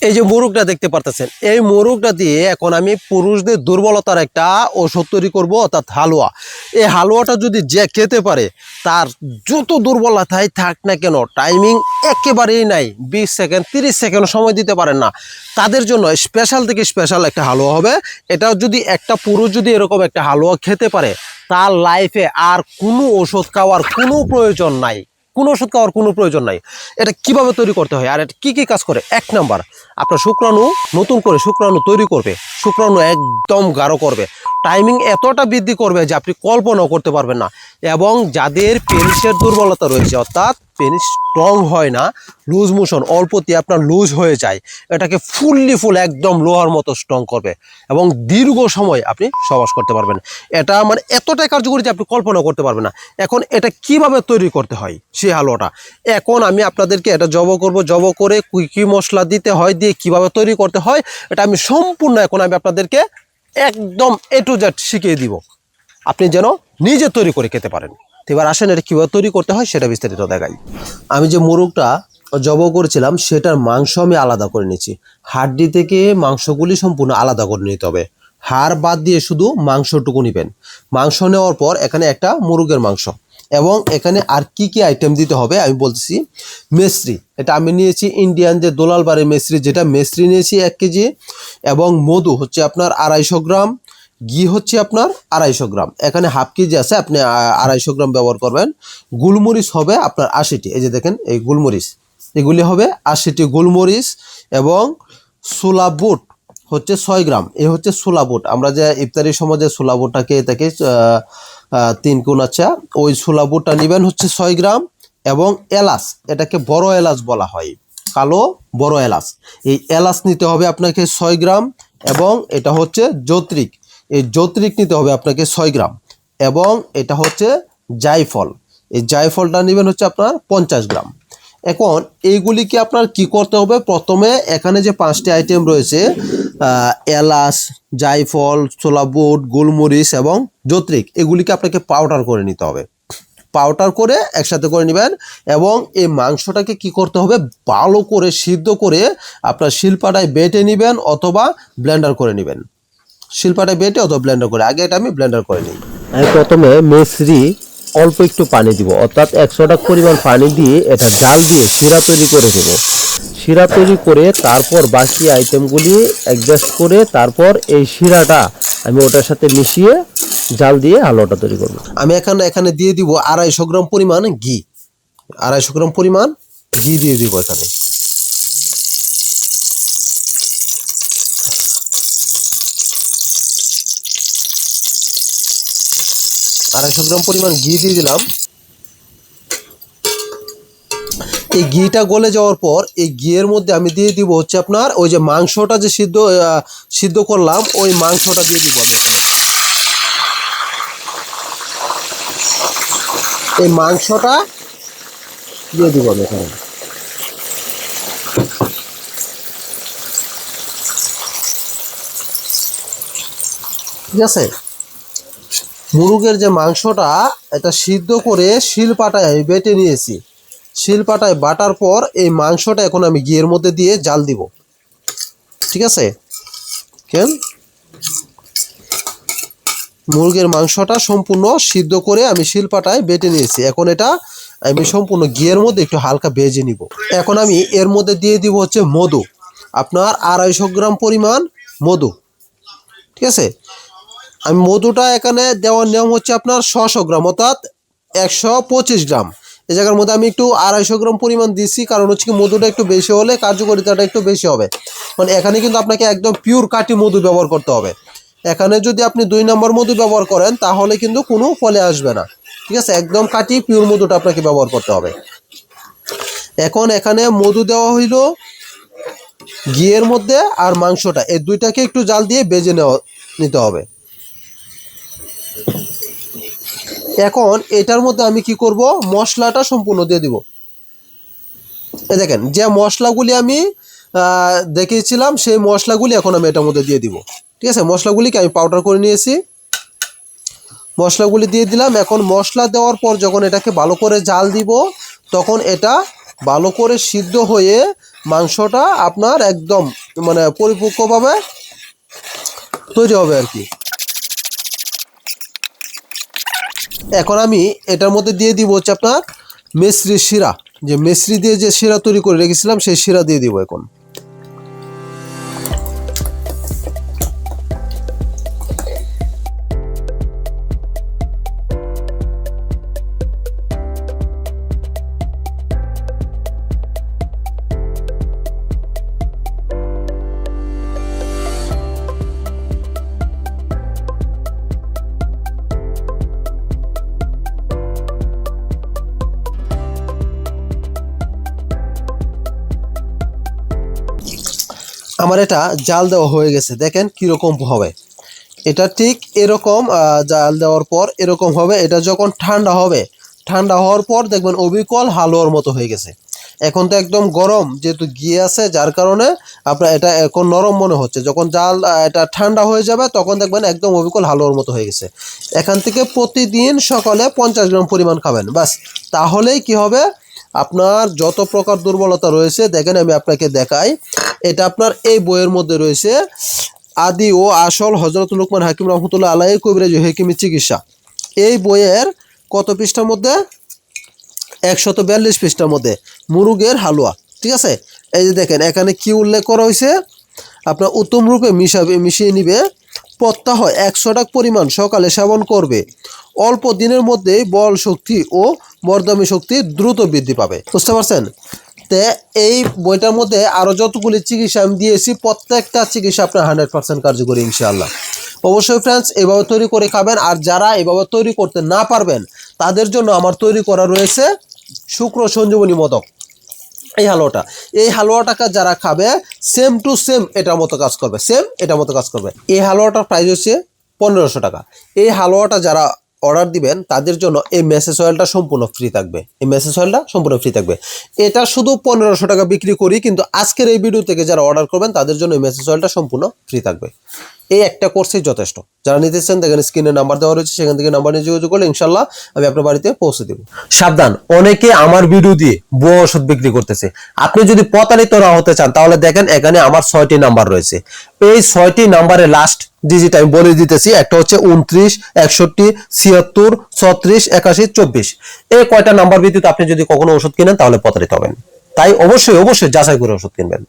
এই যে মোরগটা দেখতে পারতেছেন, এই মোরগটা দিয়ে এখন আমি পুরুষদের দুর্বলতার একটা ওষুধ তৈরি করব, অর্থাৎ হালুয়া। এই হালুয়াটা যদি যে খেতে পারে, তার যত দুর্বলতাই থাক না কেন, টাইমিং একেবারেই নাই, 20 সেকেন্ড 30 সেকেন্ড সময় দিতে পারেন না, তাদের জন্য স্পেশাল থেকে স্পেশাল একটা হালুয়া হবে। এটা যদি একটা পুরুষ যদি এরকম একটা হালুয়া খেতে পারে, তার লাইফে আর কোনো ওষুধ খাওয়ার কোনো প্রয়োজন নাই, কোনো ওষুধ খাওয়ার কোনো প্রয়োজন নাই। এটা কিভাবে তৈরি করতে হয় আর এটা কী কী কাজ করে? 1 নাম্বার, আপনার শুক্রাণু নতুন করে শুক্রাণু তৈরি করবে, শুক্রাণু একদম গাঢ় করবে, টাইমিং এতটা বৃদ্ধি করবে যে আপনি কল্পনাও করতে পারবেন না। এবং যাদের পেনিসের দুর্বলতা রয়েছে, অর্থাৎ পেনিস স্ট্রং হয় না, লুজ মোশন অল্পতে আপনার লুজ হয়ে যায়, এটাকে ফুল একদম লোহার মতো স্ট্রং করবে এবং দীর্ঘ সময় আপনি সহবাস করতে পারবেন। এটা মানে এতটাই কার্যকরী যে আপনি কল্পনা করতে পারবেন না। এখন এটা কিভাবে তৈরি করতে হয় সেই হালুয়াটা, এখন আমি আপনাদেরকে এটা জব করব, জব করে কী মশলা দিতে হয়, দিয়ে কিভাবে তৈরি করতে হয়, এটা আমি সম্পূর্ণ এখন আমি আপনাদেরকে একদম A to Z শিখিয়ে দিব, আপনি যেন নিজে তৈরি করে খেতে পারেন। এবার আসেন এটা কীভাবে তৈরি করতে হয় সেটা বিস্তারিত দেখাই। আমি যে মোরগটা জব করেছিলাম সেটার মাংস আমি আলাদা করে নিয়েছি। হাড্ডি থেকে মাংসগুলি সম্পূর্ণ আলাদা করে নিতে হবে, হাড় বাদ দিয়ে শুধু মাংসটুকু নেবেন। মাংস নেওয়ার পর এখানে একটা মুরগের মাংস এবং এখানে আর কি কি আইটেম দিতে হবে আমি বলতেছি। মেসরি, এটা আমি নিয়েছি ইন্ডিয়ান যে দোলালবাড়ি মেসরি, যেটা মেসরি নিয়েছি 1 কেজি, এবং মধু হচ্ছে আপনার 250 গ্রাম, ঘি হচ্ছে আপনার 250 গ্রাম, এখানে হাফ কেজি আছে, আপনি 250 গ্রাম ব্যবহার করবেন। গোলমরিচ হবে আপনার 80টি, এই যে দেখেন এই গোলমরিচ, এগুলি হবে 80টি গোলমরিচ, এবং ছোলা বুট হচ্ছে 6 গ্রাম, এ হচ্ছে ছোলা বুট, আমরা যে ইফতারির সময় যে ছোলা বুটটাকে এটাকে 3 গুণ, আচ্ছা ওই ছোলা বুটটা নেবেন হচ্ছে 6 গ্রাম, এবং এলাচ, এটাকে বড় এলাচ বলা হয়, কালো বড় এলাচ, এই এলাচ নিতে হবে আপনাকে 6 গ্রাম, এবং এটা হচ্ছে জৈত্রিক, এই জৈত্রিক নিতে হবে আপনাকে 6 গ্রাম, এবং এটা হচ্ছে জায়ফল, এই জায়ফলটা নেবেন হচ্ছে আপনার 50 গ্রাম। এখন এইগুলিকে আপনার কি করতে হবে, প্রথমে এখানে যে 5টি আইটেম রয়েছে, এলাচ, জায়ফল, ছোলা বুট, গোলমরিচ এবং জৈত্রিক, এগুলিকে আপনাকে পাউডার করে নিতে হবে, পাউডার করে একসাথে করে নেবেন। এবং এই মাংসটাকে কি করতে হবে, ভালো করে সিদ্ধ করে আপনার শিলপাটায় বেটে নেবেন অথবা ব্লেন্ডার করে নেবেন, শিলপাটায় বেটে অথবা ব্লেন্ডার করে, আগে এটা আমি ব্লেন্ডার করে নিই। আমি প্রথমে মেসরি অল্প একটু পানি দিব, অর্থাৎ 100 টাকা পরিমাণ পানি দিয়ে এটা জাল দিয়ে শিরা তৈরি করে দেব। শিরা তৈরি করে তারপর বাকি আইটেমগুলি অ্যাডজাস্ট করে তারপর এই শিরাটা আমি ওটার সাথে মিশিয়ে জাল দিয়ে হালুয়াটা তৈরি করব। আমি এখানে দিয়ে দিব 250 গ্রাম পরিমাণ ঘি, 250 গ্রাম পরিমাণ ঘি দিয়ে দিব এখানে। আড়াইশো গ্রাম পরিমাণ ঘি দিয়ে দিলাম। এই ঘিটা গলে যাওয়ার পর এই ঘিয়ের মধ্যে আমি দিয়ে দিব হচ্ছে আপনার ওই যে মাংসটা যে সিদ্ধ করলাম, ওই মাংসটা দিয়ে দিব আমি এখানে। এই মাংসটা দিয়ে দিব আমি এখানে। ঠিক আছে, মুরগের যে মাংসটা এটা সিদ্ধ করে শিলপাটায় আমি বেটে নিয়েছি, শিলপাটায় বাটার পর এই মাংসটা এখন আমি ঘিয়ের মধ্যে দিয়ে জাল দিব। ঠিক আছে, কেন মুরগের মাংসটা সম্পূর্ণ সিদ্ধ করে আমি শিলপাটায় বেটে নিয়েছি, এখন এটা আমি সম্পূর্ণ ঘিয়ের মধ্যে একটু হালকা ভেজে নিব। এখন আমি এর মধ্যে দিয়ে দিব হচ্ছে মধু, আপনার 250 গ্রাম পরিমাণ মধু। ঠিক আছে, আমি মধুটা এখানে দেওয়ার নিয়ম হচ্ছে আপনার 600 গ্রাম, অর্থাৎ 125 গ্রাম। এই জায়গার মধ্যে আমি একটু 250 গ্রাম পরিমাণ দিচ্ছি, কারণ হচ্ছে কি মধুটা একটু বেশি হলে কার্যকারিতাটা একটু বেশি হবে। মানে এখানে কিন্তু আপনাকে একদম পিওর কাটি মধু ব্যবহার করতে হবে। এখানে যদি আপনি 2 নম্বর মধু ব্যবহার করেন তাহলে কিন্তু কোনো ফলে আসবে না। ঠিক আছে, একদম কাটি পিওর মধুটা আপনাকে ব্যবহার করতে হবে। এখন এখানে মধু দেওয়া হইল ঘিয়ের মধ্যে, আর মাংসটা এই দুইটাকে একটু জাল দিয়ে ভেজে নিতে হবে। এখন এটার মধ্যে আমি কি করব, মশলাটা সম্পূর্ণ দিয়ে দিব। এই দেখেন যে মশলাগুলি আমি দেখিয়েছিলাম সেই মশলাগুলি এখন আমি এটার মধ্যে দিয়ে দিব। ঠিক আছে, মশলাগুলিকে আমি পাউডার করে নিয়েছি, মশলাগুলি দিয়ে দিলাম। এখন মশলা দেওয়ার পর যখন এটাকে ভালো করে জাল দিব, তখন এটা ভালো করে সিদ্ধ হয়ে মাংসটা আপনার একদম মানে পরিপক্কভাবে তৈরি হবে আর কি। এখন আমি এটার মধ্যে দিয়ে দিব হচ্ছে আপনার মেসরির শিরা, যে মেসরি দিয়ে যে শিরা তৈরি করে রেখেছিলাম সেই শিরা দিয়ে দিব এখন। আমার এটা জাল দেওয়া হয়ে গেছে, দেখেন কিরকম হবে। এটা ঠিক এরকম জাল দেওয়ার পর এরকম হবে। এটা যখন ঠান্ডা হবে, ঠান্ডা হওয়ার পর দেখবেন অবিকল হালুয়ার মতো হয়ে গেছে। এখন তো একদম গরম যেহেতু গিয়ে আছে, যার কারণে আপনার এটা এখন নরম মনে হচ্ছে। যখন জাল এটা ঠান্ডা হয়ে যাবে তখন দেখবেন একদম অবিকল হালুয়ার মতো হয়ে গেছে। এখান থেকে প্রতিদিন সকালে 50 গ্রাম পরিমাণ খাবেন, বাস। তাহলেই কি হবে, আপনার যত প্রকার দুর্বলতা রয়েছে, দেখেন আমি আপনাকে দেখাই। এটা আপনার এই বইয়ের মধ্যে রয়েছে, আদি ও আসল হযরত লুকমান হাকিম রহমতুল্লাহ আলাইহি কবিরাজ হাকিমি চিকিৎসা। এই বইয়ের কত পৃষ্ঠার মধ্যে? 142 পৃষ্ঠার মধ্যে মুরগের হালুয়া, ঠিক আছে। এই যে দেখেন এখানে কি উল্লেখ করা হয়েছে, আপনার উত্তম রূপে মিশিয়ে নিবে, প্রত্যাহ 100 টাকা পরিমাণ সকালে সেবন করবে, অল্প দিনের মধ্যেই বল শক্তি ও মর্দামি শক্তি দ্রুত বৃদ্ধি পাবে। বুঝতে পারছেন? তে এই বইটার মধ্যে আরও যতগুলি চিকিৎসা আমি দিয়েছি, প্রত্যেকটা চিকিৎসা আপনার 100% কার্যকরী ইনশাআল্লাহ। অবশ্যই ফ্রেন্ডস এভাবে তৈরি করে খাবেন। আর যারা এভাবে তৈরি করতে না পারবেন তাদের জন্য আমার তৈরি করা রয়েছে শুক্র সঞ্জীবনী মোদক, এই হালুয়াটা। এই হালুয়াটাকে যারা খাবে সেম টু সেম এটার মতো কাজ করবে, সেম এটার মতো কাজ করবে। এই হালুয়াটার প্রাইস হচ্ছে 1500 টাকা। এই হালুয়াটা যারা অর্ডার দিবেন তাদের জন্য এই মেসেজ অয়েলটা সম্পূর্ণ ফ্রি থাকবে, এই মেসেজ অয়েলটা সম্পূর্ণ ফ্রি থাকবে। এটা শুধু 1500 টাকা বিক্রি করি, কিন্তু আজকের এই ভিডিও থেকে যারা অর্ডার করবেন তাদের জন্য এই মেসেজ অয়েলটা সম্পূর্ণ ফ্রি থাকবে। এই একটা কোর্সই যথেষ্ট। যারা নিতে চান দেখেন স্ক্রিনে নাম্বার দেওয়া রয়েছে, সেখান থেকে নাম্বার নিয়ে যোগাযোগ করলে ইনশাল্লাহ আমি আপনার বাড়িতে পৌঁছে দেব। সাবধান, অনেকে আমার ভিডিও দিয়ে ভুয়া ওষুধ বিক্রি করতেছে। আপনি যদি প্রতারিত না হতে চান তাহলে দেখেন এখানে আমার 6টি নাম্বার রয়েছে। এই 6টি নাম্বারে লাস্ট ডিজিট আমি বলে দিতেছি। একটা হচ্ছে 29, 61, 76, 36, 81, 24। এই কয়টা নাম্বার ভিত্তিতে আপনি যদি কখনো ওষুধ কিনেন তাহলে প্রতারিত হবেন। তাই অবশ্যই যাচাই করে ওষুধ কিনবেন।